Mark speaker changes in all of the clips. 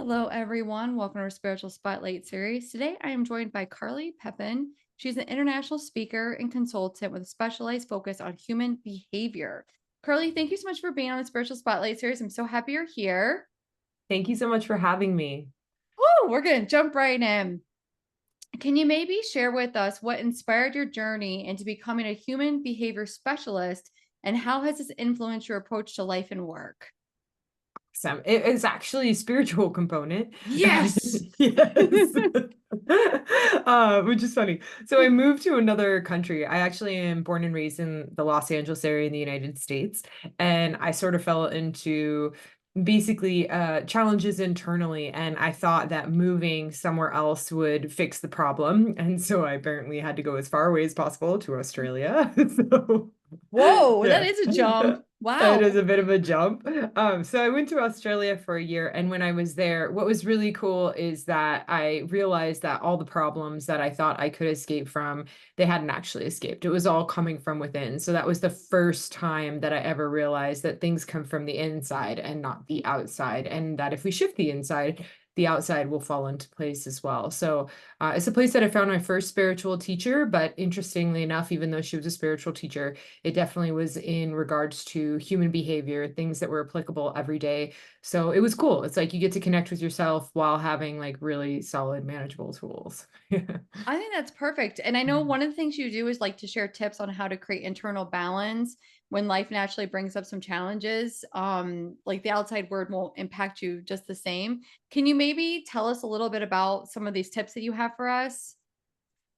Speaker 1: Hello, everyone. Welcome to our Spiritual Spotlight series. Today, I am joined by Carly Pepin. She's an international speaker and consultant with a specialized focus on human behavior. Carly, thank you so much for being on the Spiritual Spotlight series. I'm so happy you're here.
Speaker 2: Thank you so much for having me.
Speaker 1: Woo, we're going to jump right in. Can you maybe share with us what inspired your journey into becoming a human behavior specialist, and how has this influenced your approach to life and work?
Speaker 2: Sam, it is actually a spiritual component.
Speaker 1: Yes.
Speaker 2: Yes. Which is funny. So I moved to another country. I actually am born and raised in the Los Angeles area in the United States. And I sort of fell into basically challenges internally. And I thought that moving somewhere else would fix the problem. And so I apparently had to go as far away as possible to Australia. So
Speaker 1: Whoa, that
Speaker 2: yeah.
Speaker 1: is a jump.
Speaker 2: It is
Speaker 1: Wow.
Speaker 2: a bit of a jump. So I went to Australia for a year, and when I was there, what was really cool is that I realized that all the problems that I thought I could escape from, they hadn't actually escaped. It was all coming from within. So that was the first time that I ever realized that things come from the inside and not the outside, and that if we shift the inside, the outside will fall into place as well. So it's a place that I found my first spiritual teacher, but interestingly enough, even though she was a spiritual teacher, it definitely was in regards to human behavior, things that were applicable every day. So it was cool. It's like you get to connect with yourself while having like really solid, manageable tools.
Speaker 1: I think that's perfect. And I know one of the things you do is like to share tips on how to create internal balance when life naturally brings up some challenges. Like the outside word won't impact you just the same. Can you maybe tell us a little bit about some of these tips that you have for us?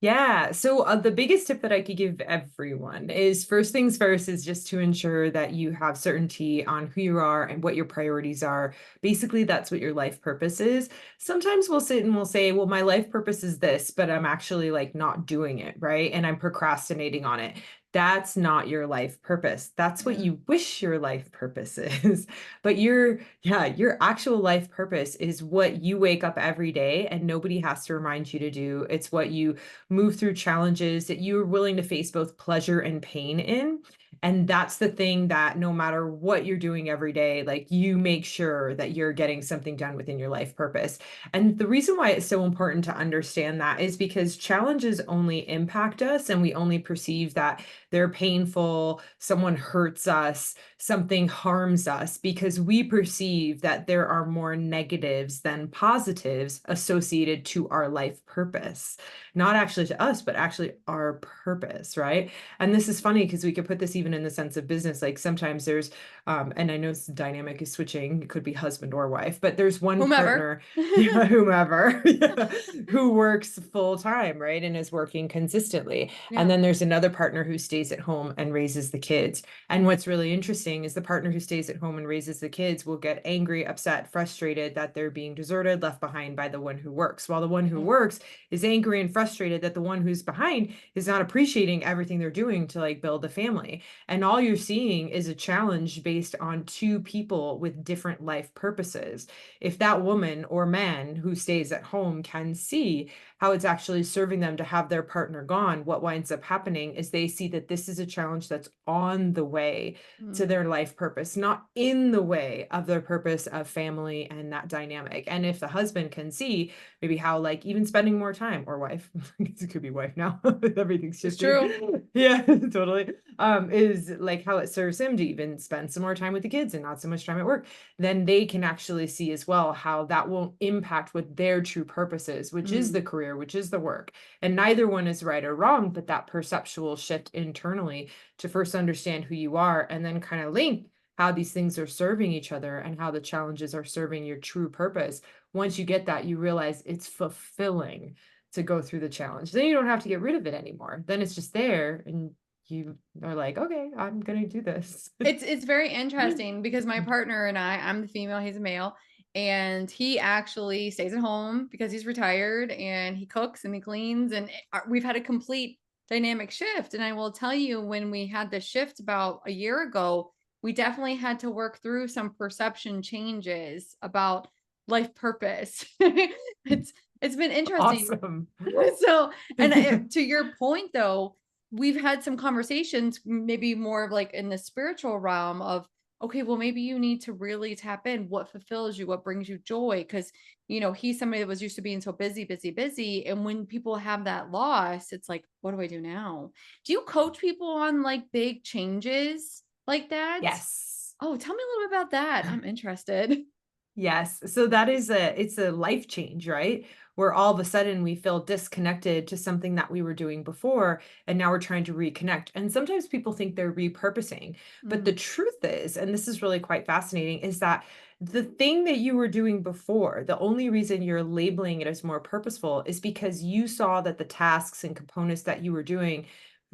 Speaker 2: Yeah. So the biggest tip that I could give everyone is first things first is just to ensure that you have certainty on who you are and what your priorities are. Basically, that's what your life purpose is. Sometimes we'll sit and we'll say, well, my life purpose is this, but I'm actually like not doing it, right? And I'm procrastinating on it. That's not your life purpose. That's what
Speaker 1: Yeah.
Speaker 2: you wish your life purpose is. But your actual life purpose is what you wake up every day and nobody has to remind you to do. It's what you move through challenges that you're willing to face both pleasure and pain in. And that's the thing that no matter what you're doing every day, like you make sure that you're getting something done within your life purpose. And the reason why it's so important to understand that is because challenges only impact us and we only perceive that they're painful, someone hurts us, something harms us because we perceive that there are more negatives than positives associated to our life purpose, not actually to us, but actually our purpose, right? And this is funny because we could put this even in the sense of business. Like sometimes there's, and I know this dynamic is switching, it could be husband or wife, but there's one
Speaker 1: Whomever.
Speaker 2: partner, yeah, whomever, yeah, who works full time, right? And is working consistently. And
Speaker 1: Yeah.
Speaker 2: then there's another partner who stays at home and raises the kids. And what's really interesting is the partner who stays at home and raises the kids will get angry, upset, frustrated that they're being deserted, left behind by the one who works, while the one who
Speaker 1: Mm.
Speaker 2: works is angry and frustrated that the one who's behind is not appreciating everything they're doing to like build a family. And all you're seeing is a challenge based on two people with different life purposes. If that woman or man who stays at home can see how it's actually serving them to have their partner gone, what winds up happening is they see that this is a challenge that's on the way to
Speaker 1: Mm.
Speaker 2: their life purpose, not in the way of their purpose of family and that dynamic. And if the husband can see maybe how like even spending more time, or wife, it could be wife now, everything's
Speaker 1: It's
Speaker 2: shifting.
Speaker 1: true.
Speaker 2: Yeah, totally. Is like how it serves him to even spend some more time with the kids and not so much time at work, then they can actually see as well how that won't impact what their true purpose is, which is
Speaker 1: Mm.
Speaker 2: the career, which is the work. And neither one is right or wrong, but that perceptual shift internally to first understand who you are and then kind of link how these things are serving each other and how the challenges are serving your true purpose. Once you get that, you realize it's fulfilling to go through the challenge. Then you don't have to get rid of it anymore. Then it's just there and you are like, okay, I'm gonna do this.
Speaker 1: It's very interesting because my partner and I'm the female, he's a male, and he actually stays at home because he's retired and he cooks and he cleans and we've had a complete dynamic shift. And I will tell you, when we had the shift about a year ago, we definitely had to work through some perception changes about life purpose. It's been interesting.
Speaker 2: Awesome.
Speaker 1: So, and to your point though, we've had some conversations, maybe more of like in the spiritual realm of, okay, well, maybe you need to really tap in what fulfills you, what brings you joy. Cause, he's somebody that was used to being so busy, busy, busy. And when people have that loss, it's like, what do I do now? Do you coach people on like big changes like that?
Speaker 2: Yes.
Speaker 1: Oh, tell me a little bit about that. I'm interested.
Speaker 2: Yes. So that is it's a life change, right? Where all of a sudden we feel disconnected to something that we were doing before, and now we're trying to reconnect. And sometimes people think they're repurposing. But the
Speaker 1: Mm,
Speaker 2: truth is, and this is really quite fascinating, is that the thing that you were doing before, the only reason you're labeling it as more purposeful is because you saw that the tasks and components that you were doing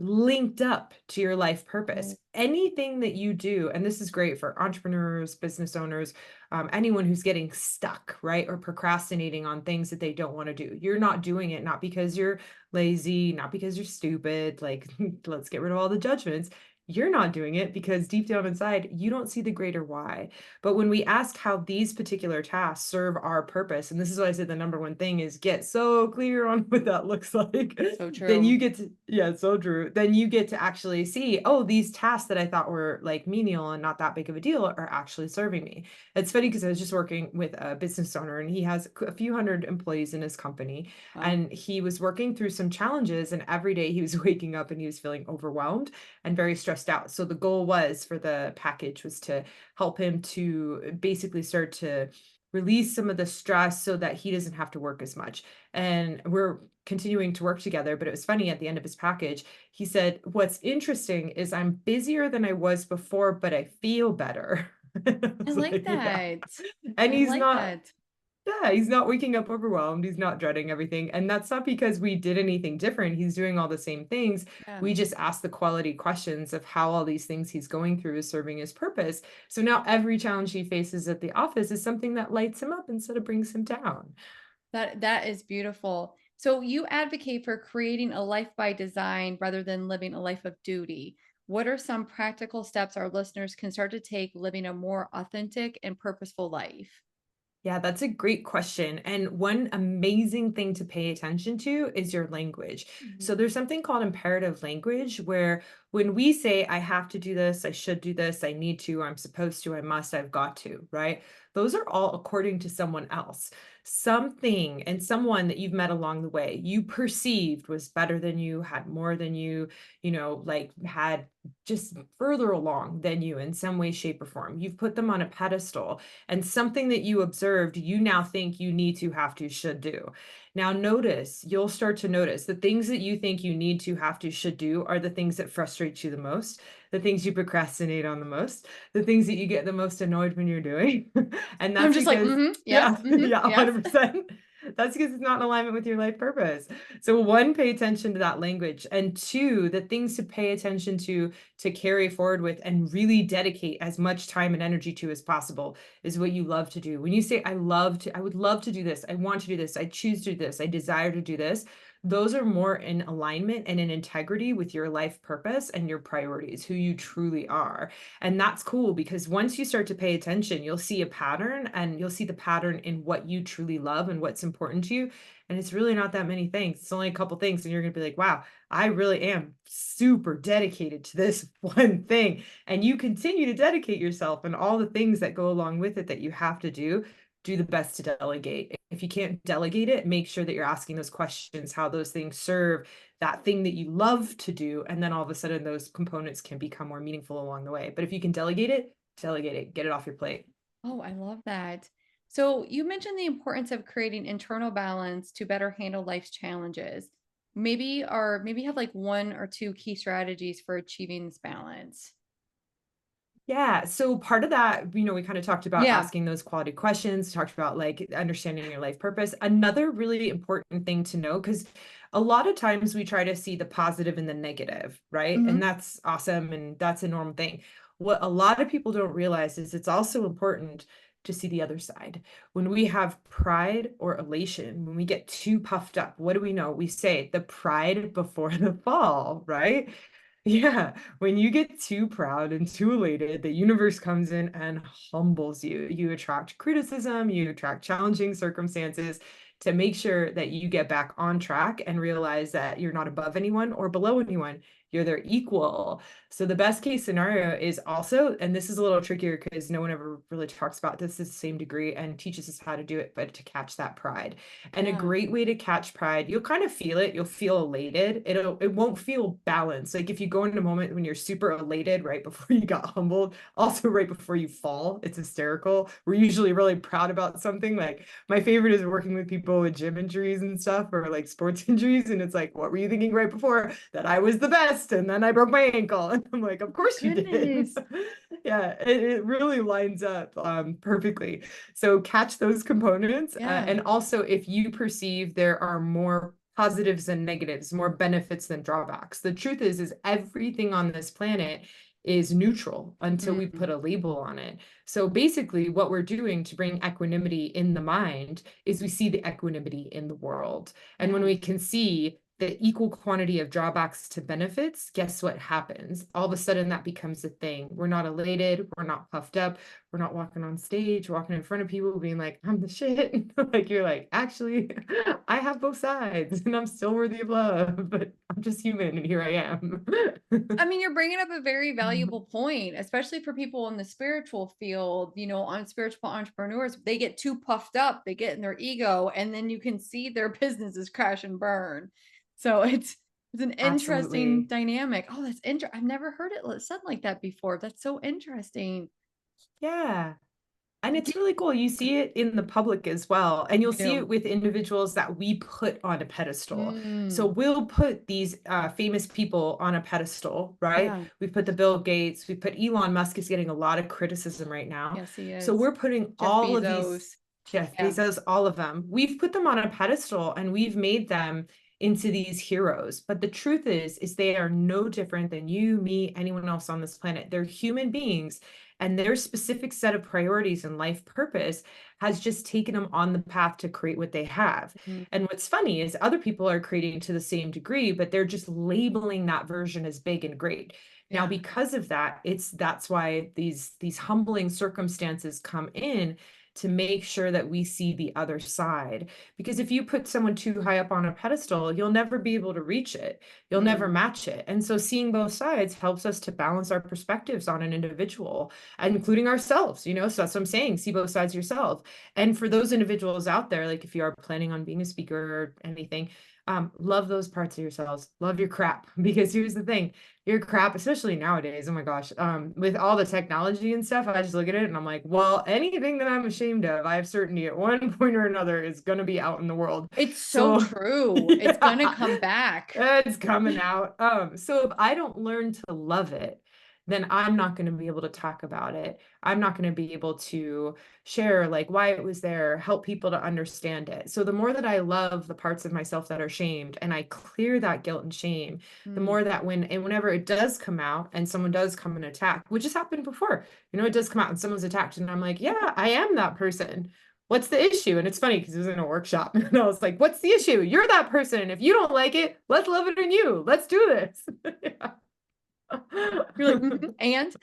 Speaker 2: linked up to your life purpose.
Speaker 1: oh,
Speaker 2: Anything that you do, and this is great for entrepreneurs, business owners, anyone who's getting stuck, right? Or procrastinating on things that they don't want to do. You're not doing it, not because you're lazy, not because you're stupid. Like, let's get rid of all the judgments. You're not doing it because deep down inside, you don't see the greater why. But when we ask how these particular tasks serve our purpose, and this is why I said the number one thing is get so clear on what that looks like,
Speaker 1: so
Speaker 2: then
Speaker 1: true.
Speaker 2: you get to, yeah, so true. Then you get to actually see, oh, these tasks that I thought were like menial and not that big of a deal are actually serving me. It's funny because I was just working with a business owner and he has a few hundred employees in his company,
Speaker 1: Wow.
Speaker 2: and he was working through some challenges, and every day he was waking up and he was feeling overwhelmed and very stressed out. So the goal was for the package was to help him to basically start to release some of the stress so that he doesn't have to work as much. And we're continuing to work together, but it was funny at the end of his package, he said, "What's interesting is I'm busier than I was before, but I feel better." I
Speaker 1: I
Speaker 2: was
Speaker 1: like
Speaker 2: like, yeah.
Speaker 1: that.
Speaker 2: And
Speaker 1: I
Speaker 2: he's
Speaker 1: like
Speaker 2: not,
Speaker 1: that.
Speaker 2: yeah, he's not waking up overwhelmed. He's not dreading everything. And that's not because we did anything different. He's doing all the same things.
Speaker 1: Yeah.
Speaker 2: We just asked the quality questions of how all these things he's going through is serving his purpose. So now every challenge he faces at the office is something that lights him up instead of brings him down.
Speaker 1: That is beautiful. So you advocate for creating a life by design rather than living a life of duty. What are some practical steps our listeners can start to take living a more authentic and purposeful life?
Speaker 2: Yeah, that's a great question. And one amazing thing to pay attention to is your language. So
Speaker 1: Mhm.
Speaker 2: there's something called imperative language where when we say, I have to do this, I should do this, I need to, I'm supposed to, I must, I've got to, right? Those are all according to someone else. Something and someone that you've met along the way, you perceived was better than you, had more than you, like had just further along than you in some way, shape, or form. You've put them on a pedestal, and something that you observed, you now think you need to, have to, should do. Now, notice, you'll start to notice the things that you think you need to, have to, should do are the things that frustrate you the most, the things you procrastinate on the most, the things that you get the most annoyed when you're doing. And
Speaker 1: I'm
Speaker 2: that's
Speaker 1: just like,
Speaker 2: because,
Speaker 1: yep,
Speaker 2: yeah, yeah,
Speaker 1: yes.
Speaker 2: 100%. That's because it's not in alignment with your life purpose. So, one, pay attention to that language. And two, the things to pay attention to carry forward with and really dedicate as much time and energy to as possible is what you love to do. When you say, I would love to do this, I want to do this, I choose to do this, I desire to do this, those are more in alignment and in integrity with your life purpose and your priorities, who you truly are. And that's cool because once you start to pay attention, you'll see a pattern, and you'll see the pattern in what you truly love and what's important to you. And it's really not that many things. It's only a couple things. And you're going to be like, wow, I really am super dedicated to this one thing. And you continue to dedicate yourself and all the things that go along with it that you have to do the best to delegate. If you can't delegate it, make sure that you're asking those questions, how those things serve that thing that you love to do. And then all of a sudden, those components can become more meaningful along the way. But if you can delegate it, get it off your plate.
Speaker 1: Oh, I love that. So you mentioned the importance of creating internal balance to better handle life's challenges. Maybe have like one or two key strategies for achieving this balance.
Speaker 2: Yeah. So part of that, we kind of talked about
Speaker 1: Yeah.
Speaker 2: asking those quality questions, talked about like understanding your life purpose. Another really important thing to know, because a lot of times we try to see the positive and the negative, right? And
Speaker 1: Hmm.
Speaker 2: that's awesome. And that's a normal thing. What a lot of people don't realize is it's also important to see the other side. When we have pride or elation, when we get too puffed up, what do we know? We say the pride before the fall, right? Yeah, when you get too proud and too elated, the universe comes in and humbles you. You attract criticism, you attract challenging circumstances to make sure that you get back on track and realize that you're not above anyone or below anyone. you're their equal. So the best case scenario is also, and this is a little trickier because no one ever really talks about this to the same degree and teaches us how to do it, but to catch that pride. And a
Speaker 1: Yeah.
Speaker 2: great way to catch pride, you'll kind of feel it. You'll feel elated. It won't feel balanced. Like if you go into a moment when you're super elated right before you got humbled, also right before you fall, it's hysterical. We're usually really proud about something. Like my favorite is working with people with gym injuries and stuff, or like sports injuries. And it's like, what were you thinking right before? That I was the best. And then I broke my ankle. And I'm like, of course you did.
Speaker 1: Goodness.
Speaker 2: Yeah, it really lines up perfectly. So catch those components.
Speaker 1: Yeah.
Speaker 2: And also, if you perceive there are more positives than negatives, more benefits than drawbacks, the truth is everything on this planet is neutral until we
Speaker 1: Mm,
Speaker 2: put a label on it. So basically, what we're doing to bring equanimity in the mind is we see the equanimity in the world. And when we
Speaker 1: yes.
Speaker 2: can see the equal quantity of drawbacks to benefits, guess what happens? All of a sudden, that becomes a thing. We're not elated, we're not puffed up, we're not walking on stage, walking in front of people, being like, I'm the shit. Like, you're like, actually, I have both sides and I'm still worthy of love, but I'm just human and here I am.
Speaker 1: I mean, you're bringing up a very valuable point, especially for people in the spiritual field, on spiritual entrepreneurs. They get too puffed up, they get in their ego, and then you can see their businesses crash and burn. So it's an interesting
Speaker 2: Absolutely.
Speaker 1: dynamic. Oh, that's interesting. I've never heard it said like that before. That's so interesting.
Speaker 2: Yeah. And
Speaker 1: Do
Speaker 2: it's really cool. You see it in the public as well. And you'll
Speaker 1: you
Speaker 2: see
Speaker 1: do?
Speaker 2: it with individuals that we put on a pedestal. So
Speaker 1: Mm,
Speaker 2: we'll put these famous people on a pedestal, right?
Speaker 1: yeah.
Speaker 2: We put the Bill Gates, we put Elon Musk is getting a lot of criticism right now.
Speaker 1: Yes, he
Speaker 2: So
Speaker 1: is.
Speaker 2: we're putting
Speaker 1: Jeff
Speaker 2: all of these,
Speaker 1: Bezos.
Speaker 2: Jeff
Speaker 1: Yeah.
Speaker 2: Bezos, all of them, we've put them on a pedestal and we've made them into these heroes. But the truth is they are no different than you, me, anyone else on this planet. They're human beings and their specific set of priorities and life purpose has just taken them on the path to create what they have.
Speaker 1: Mm,
Speaker 2: And what's funny is other people are creating to the same degree, but they're just labeling that version as big and great. Now,
Speaker 1: yeah.
Speaker 2: because of that, that's why these humbling circumstances come in to make sure that we see the other side. Because if you put someone too high up on a pedestal, you'll never be able to reach it. You'll never
Speaker 1: Mm,
Speaker 2: match it. And so seeing both sides helps us to balance our perspectives on an individual, including ourselves, so that's what I'm saying, see both sides yourself. And for those individuals out there, like if you are planning on being a speaker or anything, love those parts of yourselves, love your crap, because here's the thing, your crap, especially nowadays, oh my gosh, with all the technology and stuff, I just look at it and I'm like, well, anything that I'm ashamed of, I have certainty at one point or another is going to be out in the world.
Speaker 1: it's so
Speaker 2: So
Speaker 1: true. It's gonna
Speaker 2: yeah,
Speaker 1: come back.
Speaker 2: it's coming out. So if I don't learn to love it, then I'm not going to be able to talk about it. I'm not going to be able to share like why it was there, help people to understand it. So the more that I love the parts of myself that are shamed and I clear that guilt and shame, the
Speaker 1: Mm,
Speaker 2: more that whenever it does come out and someone does come and attack, which has happened before, it does come out and someone's attacked and I'm like, yeah, I am that person. What's the issue? And it's funny because it was in a workshop and I was like, what's the issue? You're that person. If you don't like it, let's love it in you. Let's do this.
Speaker 1: you're like, and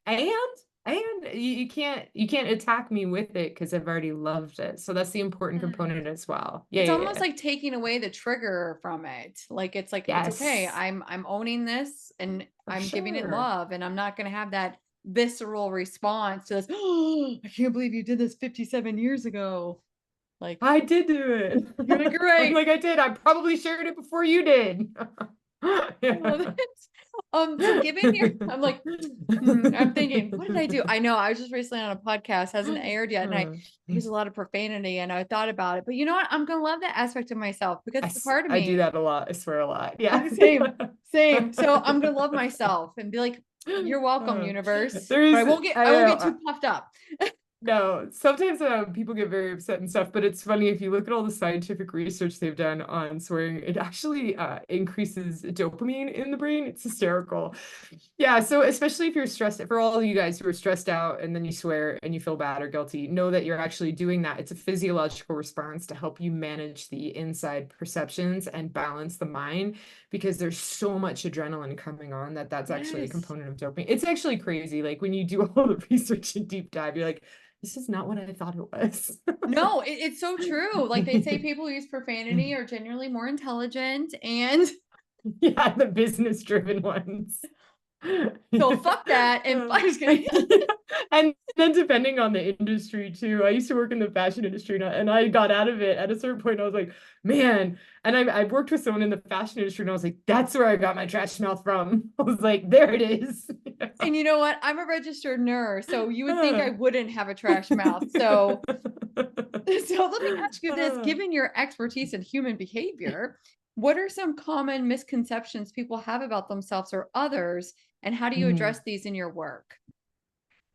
Speaker 2: and you can't attack me with it because I've already loved it. So that's the important component as well. Yeah,
Speaker 1: it's
Speaker 2: yeah,
Speaker 1: almost
Speaker 2: yeah.
Speaker 1: like taking away the trigger from it. Like it's okay.
Speaker 2: Yes,
Speaker 1: I'm owning this and
Speaker 2: for
Speaker 1: I'm giving it
Speaker 2: sure.
Speaker 1: love, and I'm not gonna have that visceral response to this. Oh, I can't believe you did this 57 years ago. Like,
Speaker 2: I did do it.
Speaker 1: you're like, you're
Speaker 2: I'm
Speaker 1: right.
Speaker 2: like, I did. I probably shared it before you did.
Speaker 1: I love
Speaker 2: Yeah.
Speaker 1: it. So giving your, I'm like, I'm thinking, what did I do? I know I was just recently on a podcast, hasn't aired yet, and I
Speaker 2: Uh,
Speaker 1: use a lot of profanity, and I thought about it. But you know what? I'm gonna love that aspect of myself because it's a part of
Speaker 2: I do
Speaker 1: me.
Speaker 2: that a lot. I swear a lot. Yeah.
Speaker 1: Okay, same, same. So I'm gonna love myself and be like, "You're welcome,
Speaker 2: Uh,
Speaker 1: universe." But
Speaker 2: there's, I
Speaker 1: I won't get
Speaker 2: know.
Speaker 1: too puffed up.
Speaker 2: No, sometimes people get very upset and stuff, but it's funny if you look at all the scientific research they've done on swearing, it actually increases dopamine in the brain. It's hysterical. Yeah, so especially if you're stressed, for all of you guys who are stressed out and then you swear and you feel bad or guilty, know that you're actually doing that. It's a physiological response to help you manage the inside perceptions and balance the mind because there's so much adrenaline coming on that's actually a
Speaker 1: Yes.
Speaker 2: component of dopamine. It's actually crazy. Like when you do all the research and deep dive, you're like, this is not what I thought it was.
Speaker 1: No, it's so true. Like they say, people who use profanity are generally more intelligent, and
Speaker 2: Yeah, the business driven ones.
Speaker 1: So fuck that. And I'm just kidding.
Speaker 2: And then depending on the industry too, I used to work in the fashion industry and I got out of it at a certain point. I was like, man, and I worked with someone in the fashion industry and I was like, that's where I got my trash mouth from. I was like, there it is.
Speaker 1: And you know what? I'm a registered nurse, so you would think I
Speaker 2: Yeah.
Speaker 1: wouldn't have a trash mouth. So, so let me ask you this,
Speaker 2: Uh,
Speaker 1: given your expertise in human behavior, what are some common misconceptions people have about themselves or others, and how do you
Speaker 2: mhm.
Speaker 1: address these in your work?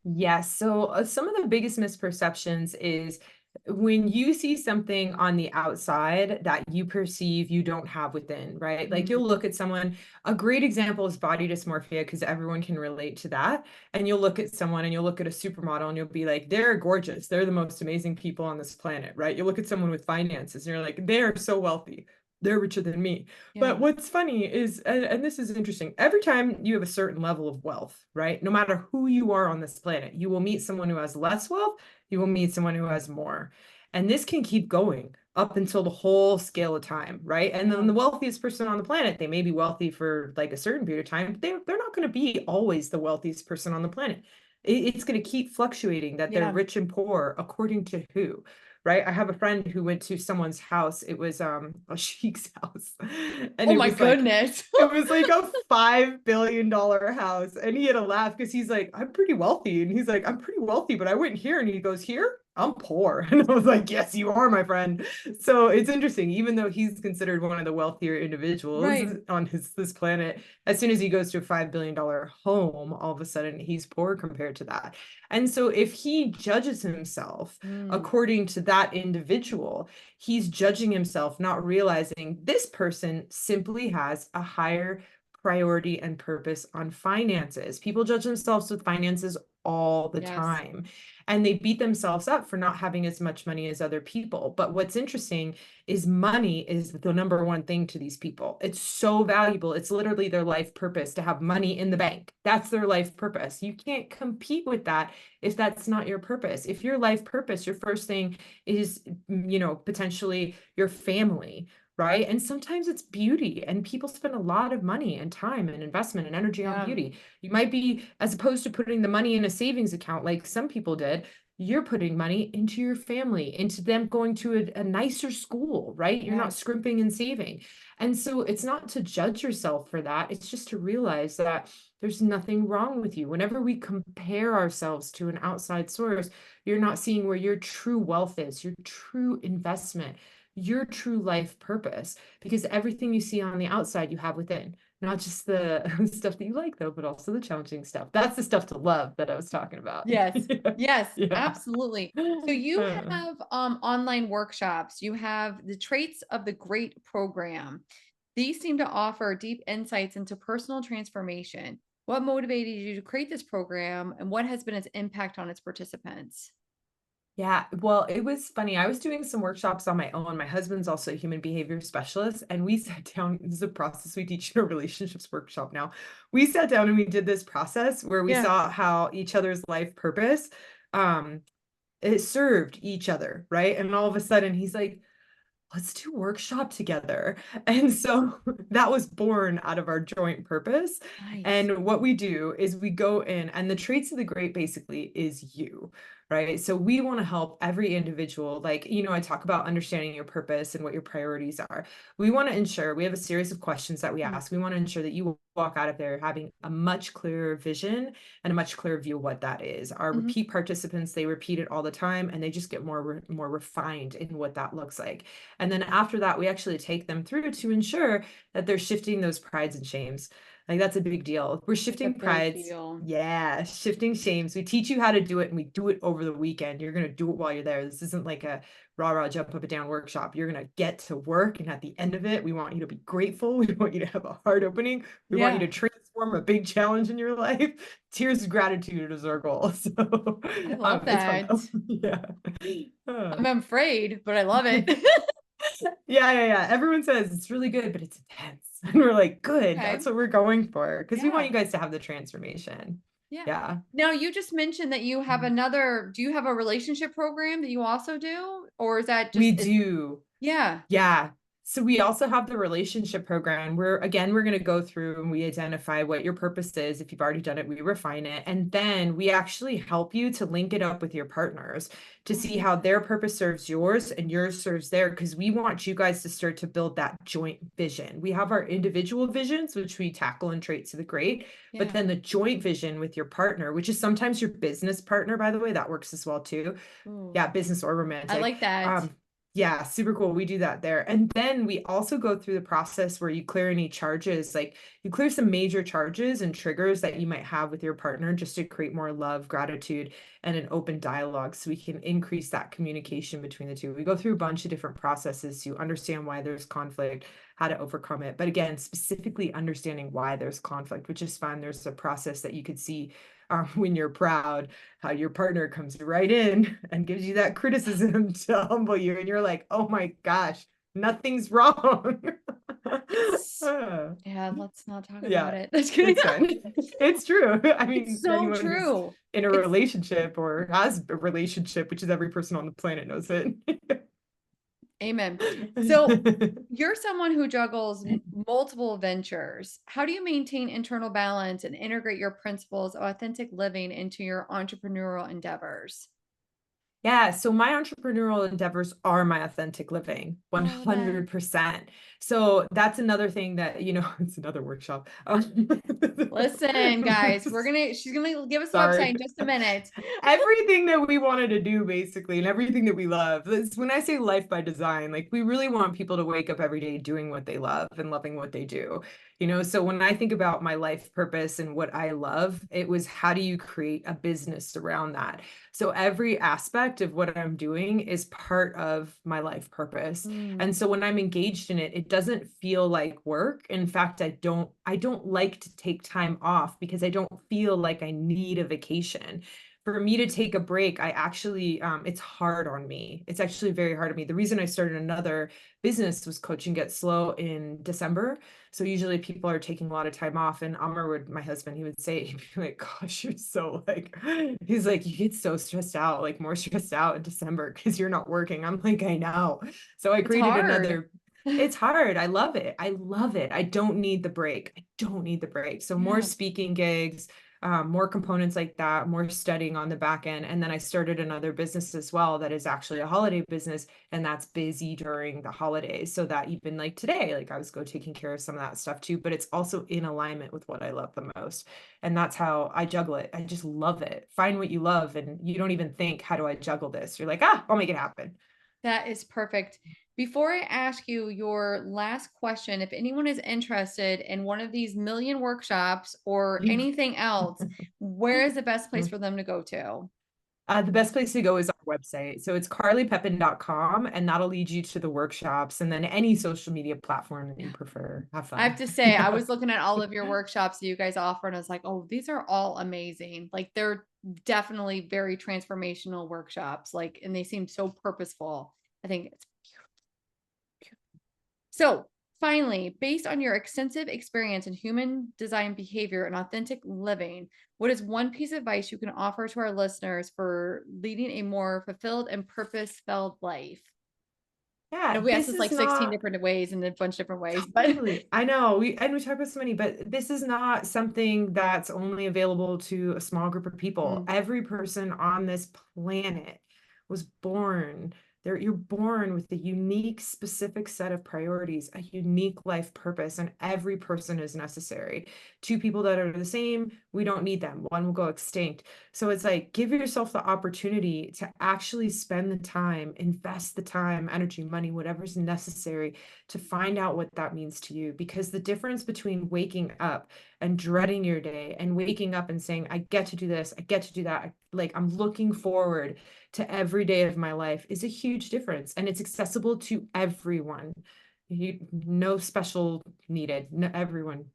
Speaker 2: Yes. So some of the biggest misperceptions is when you see something on the outside that you perceive you don't have within, right? Like
Speaker 1: Mm,
Speaker 2: you'll look at someone, a great example is body dysmorphia, because everyone can relate to that. And you'll look at someone and you'll look at a supermodel and you'll be like, they're gorgeous. They're the most amazing people on this planet, right? You look at someone with finances and you're like, they're so wealthy. They're richer than me. But
Speaker 1: yeah.
Speaker 2: what's funny is, and this is interesting, every time you have a certain level of wealth, right? No matter who you are on this planet, you will meet someone who has less wealth, you will meet someone who has more. And this can keep going up until the whole scale of time, right? And then
Speaker 1: Yeah.
Speaker 2: the wealthiest person on the planet, they may be wealthy for like a certain period of time, but they're not going to be always the wealthiest person on the planet. It's going to keep fluctuating that they're
Speaker 1: Yeah.
Speaker 2: rich and poor according to who, right? I have a friend who went to someone's house. It was a sheik's house. And
Speaker 1: Oh my goodness.
Speaker 2: it was like a $5 billion house. And he had a laugh because he's like, I'm pretty wealthy. And he's like, I'm pretty wealthy, but I went here. And he goes, here? I'm poor. And I was like, yes, you are, my friend. So it's interesting, even though he's considered one of the wealthier individuals
Speaker 1: Right.
Speaker 2: on this planet, as soon as he goes to a $5 billion home, all of a sudden he's poor compared to that. And so if he judges himself
Speaker 1: Mm,
Speaker 2: according to that individual, he's judging himself, not realizing this person simply has a higher priority and purpose on finances. People judge themselves with finances all the
Speaker 1: yes.
Speaker 2: time, and they beat themselves up for not having as much money as other people. But what's interesting is money is the number one thing to these people. It's so valuable. It's literally their life purpose to have money in the bank. That's their life purpose. You can't compete with that if that's not your purpose. If your life purpose, your first thing is, potentially your family, right? And sometimes it's beauty, and people spend a lot of money and time and investment and energy on
Speaker 1: Yeah.
Speaker 2: beauty. You might be, as opposed to putting the money in a savings account like some people did, you're putting money into your family, into them going to a nicer school, right? You're not
Speaker 1: Yes.
Speaker 2: scrimping and saving. And so it's not to judge yourself for that. It's just to realize that there's nothing wrong with you. Whenever we compare ourselves to an outside source, you're not seeing where your true wealth is, your true investment, your true life purpose, because everything you see on the outside, you have within. Not just the stuff that you like, though, but also the challenging stuff. That's the stuff to love that I was talking about.
Speaker 1: Yes. Yes,
Speaker 2: Yeah.
Speaker 1: absolutely. So you
Speaker 2: Uh,
Speaker 1: have online workshops. You have the traits of the great program. These seem to offer deep insights into personal transformation. What motivated you to create this program, and what has been its impact on its participants?
Speaker 2: Yeah, well, it was funny. I was doing some workshops on my own. My husband's also a human behavior specialist, and we sat down. This is a process we teach in a relationships workshop now. We sat down and we did this process where we
Speaker 1: Yeah.
Speaker 2: saw how each other's life purpose um it served each other, right? And all of a sudden he's like, let's do workshop together. And so that was born out of our joint purpose.
Speaker 1: Nice.
Speaker 2: And what we do is we go in, and the traits of the great basically is you, right? So we want to help every individual. Like, I talk about understanding your purpose and what your priorities are. We want to ensure we have a series of questions that we
Speaker 1: Mm,
Speaker 2: ask. We want to ensure that you walk out of there having a much clearer vision and a much clearer view of what that is. Our
Speaker 1: mhm.
Speaker 2: repeat participants, they repeat it all the time, and they just get more refined in what that looks like. And then after that, we actually take them through to ensure that they're shifting those prides and shames. Like that's a big deal. We're
Speaker 1: It's a
Speaker 2: shifting
Speaker 1: big
Speaker 2: prides.
Speaker 1: deal.
Speaker 2: Yeah, shifting shames. We teach you how to do it, and we do it over the weekend. You're going to do it while you're there. This isn't like a rah jump up and down workshop. You're going to get to work. And at the end of it, we want you to be grateful. We want you to have a heart opening. We want you
Speaker 1: Yeah,
Speaker 2: to transform a big challenge in your life. Tears of gratitude is our goal. So
Speaker 1: I love
Speaker 2: it's fun
Speaker 1: that.
Speaker 2: though. Yeah. Uh.
Speaker 1: I'm afraid, but I love it.
Speaker 2: Yeah. Everyone says it's really good, but it's intense. And we're like, good,
Speaker 1: Okay.
Speaker 2: that's what we're going for. Because we want
Speaker 1: Yeah.
Speaker 2: you guys to have the transformation.
Speaker 1: Yeah.
Speaker 2: Yeah.
Speaker 1: Now you just mentioned that you have do you have a relationship program that you also do? Or is that
Speaker 2: We
Speaker 1: just
Speaker 2: do.
Speaker 1: yeah.
Speaker 2: Yeah. So we also have the relationship program where again, we're going to go through and we identify what your purpose is. If you've already done it, we refine it. And then we actually help you to link it up with your partners to
Speaker 1: Oh, I
Speaker 2: see
Speaker 1: love
Speaker 2: how
Speaker 1: that.
Speaker 2: their purpose serves yours and yours serves there. Because we want you guys to start to build that joint vision. We have our individual visions, which we tackle in Traits of the Great, but
Speaker 1: Yeah.
Speaker 2: then the joint vision with your partner, which is sometimes your business partner, by the way, that works as well too.
Speaker 1: Ooh,
Speaker 2: Yeah, business or
Speaker 1: I
Speaker 2: romantic.
Speaker 1: like that.
Speaker 2: Yeah, super cool. We do that there. And then we also go through the process where you clear any charges, like you clear some major charges and triggers that you might have with your partner just to create more love, gratitude, and an open dialogue so we can increase that communication between the two. We go through a bunch of different processes to understand why there's conflict, how to overcome it. But again, specifically understanding why there's conflict, which is fun. There's a process that you could see when you're proud, how your partner comes right in and gives you that criticism to humble you. And you're like, oh my gosh, nothing's wrong.
Speaker 1: It's yeah, let's not talk about
Speaker 2: Yeah,
Speaker 1: it. That's kidding.
Speaker 2: it's fine. It's true. I
Speaker 1: It's
Speaker 2: mean,
Speaker 1: so
Speaker 2: anyone who's
Speaker 1: true.
Speaker 2: in a
Speaker 1: It's
Speaker 2: relationship or has a relationship, which is every person on the planet knows it.
Speaker 1: amen. So you're someone who juggles multiple ventures. How do you maintain internal balance and integrate your principles of authentic living into your entrepreneurial endeavors?
Speaker 2: Yeah, so my entrepreneurial endeavors are my authentic living,
Speaker 1: Oh, I love that.
Speaker 2: 100%. So that's another thing that, it's another workshop.
Speaker 1: Listen, guys, she's gonna give us the website
Speaker 2: Sorry.
Speaker 1: in just a minute.
Speaker 2: Everything that we wanted to do, basically, and everything that we love. When I say life by design, like we really want people to wake up every day doing what they love and loving what they do. So when I think about my life purpose and what I love, it was how do you create a business around that? So every aspect of what I'm doing is part of my life purpose. And
Speaker 1: Mm,
Speaker 2: so when I'm engaged in it, it doesn't feel like work. In fact, I don't like to take time off because I don't feel like I need a vacation. For me to take a break, I actually it's hard on me. It's actually very hard on me. The reason I started another business was Coach and Get Slow in December. So usually people are taking a lot of time off. And Amr would, my husband, he would say, he'd be like, gosh, you're so like, he's like, you get so stressed out, like more stressed out in December because you're not working. I'm like, I know. So I
Speaker 1: it's
Speaker 2: created
Speaker 1: hard.
Speaker 2: another. It's hard. I love it. I love it. I don't need the break. I don't need the break. So more
Speaker 1: Yeah.
Speaker 2: speaking gigs, more components like that, more studying on the back end. And then I started another business as well that is actually a holiday business, and that's busy during the holidays. So that even like today, like I was go taking care of some of that stuff too, but it's also in alignment with what I love the most. And that's how I juggle it. I just love it. Find what you love, and you don't even think, how do I juggle this? You're like, I'll make it happen.
Speaker 1: That is perfect. Before I ask you your last question, if anyone is interested in one of these million workshops or
Speaker 2: You
Speaker 1: anything else, where is the best place for them to go to?
Speaker 2: The best place to go is our website. So it's carlypepin.com, and that'll lead you to the workshops and then any social media platform that you
Speaker 1: Yeah.
Speaker 2: prefer. Have
Speaker 1: I have
Speaker 2: fun.
Speaker 1: to say, I was looking at all of your workshops that you guys offer, and I was like, oh, these are all amazing. Like they're definitely very transformational workshops. Like, and they seem so purposeful. I think it's so, finally, based on your extensive experience in human design behavior and authentic living, what is one piece of advice you can offer to our listeners for leading a more fulfilled and purpose-filled life? I know
Speaker 2: Yeah,
Speaker 1: we asked
Speaker 2: this
Speaker 1: this
Speaker 2: is
Speaker 1: like 16
Speaker 2: not
Speaker 1: different ways in a bunch of different ways, but
Speaker 2: totally. I know we talk about so many, but this is not something that's only available to a small group of people.
Speaker 1: Mm,
Speaker 2: Every person on this planet was born. You're born with a unique, specific set of priorities, a unique life purpose, and every person is necessary. Two people that are the same, we don't need them. One will go extinct. So it's like, give yourself the opportunity to actually spend the time, invest the time, energy, money, whatever's necessary to find out what that means to you. Because the difference between waking up and dreading your day and waking up and saying, I get to do this, I get to do that, like I'm looking forward to every day of my life is a huge difference. And it's accessible to everyone. No special needed. No, everyone.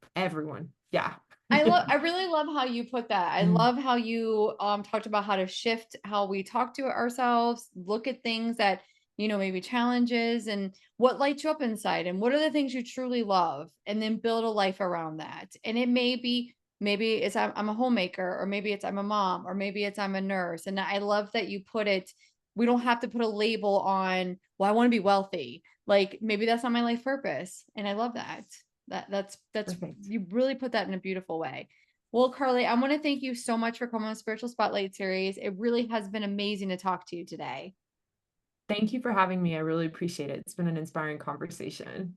Speaker 2: Yeah.
Speaker 1: I really love how you put that. I
Speaker 2: Mm.
Speaker 1: love how you talked about how to shift how we talk to ourselves, look at things that, maybe challenges and what lights you up inside and what are the things you truly love and then build a life around that. And it may be maybe it's I'm a homemaker or maybe it's I'm a mom or maybe it's I'm a nurse. And I love that you put it we don't have to put a label on, well, I want to be wealthy. Like maybe that's not my life purpose. And I love that. That's
Speaker 2: Perfect.
Speaker 1: you really put that in a beautiful way. Well, Carly, I want to thank you so much for coming on Spiritual Spotlight series. It really has been amazing to talk to you today.
Speaker 2: Thank you for having me. I really appreciate it. It's been an inspiring conversation.